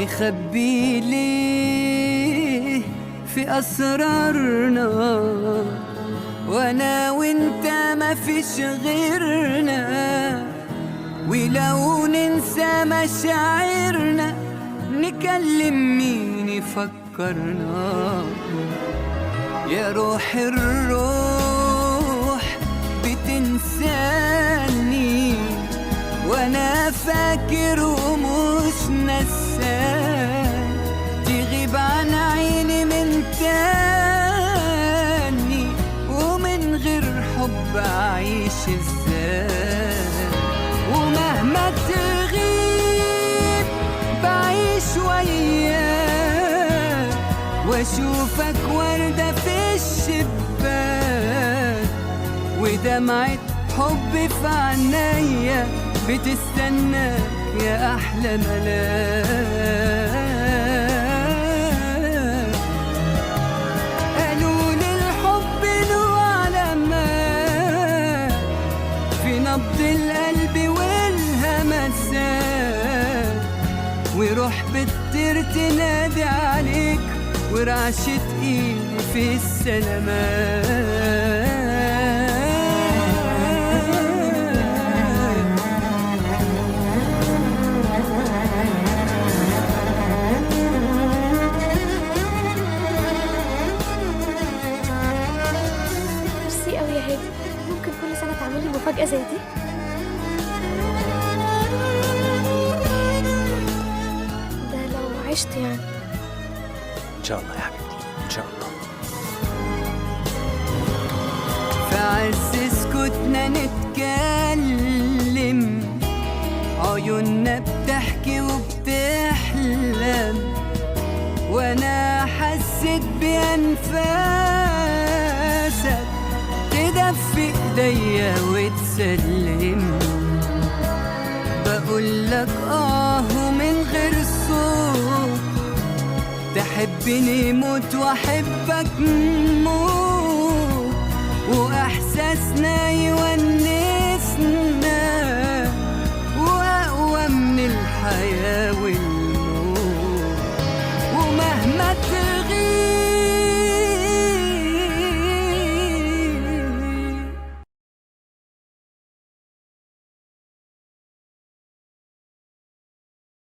نخبي ليه في أسرارنا، وأنا وإنت مفيش غيرنا، ولو ننسى مشاعرنا نكلم مين يفكرنا. يا روح الروح بتنساني وانا فاكر ومش نسان، تغيب عن عيني من تاني، ومن غير حب اعيش ازاي؟ ومهما تغيب بعيش وياك، واشوفك وردة في الشباك، ودمعة حب في عينيا بتستناك يا أحلى ملاك. قالوا لي الحب له علامات في نبض القلب والهمسات، وروح بتطير تنادي عليك، ورعشة ايدي في السلامات. ميرسي قوي يا هادي، ممكن كل سنة تعملي مفاجأة زي دي؟ ده لو عشت يعني. إن شاء الله يا حبيبتي، إن شاء الله. في عز سكوتنا نتكلم، عيوننا بتحكي وبتحلم، وانا حسيت بأنفاسك تدفي ايديا وتسلم. بقولك ومن غير صوت، تحبني موت واحبك موت، واحساسنا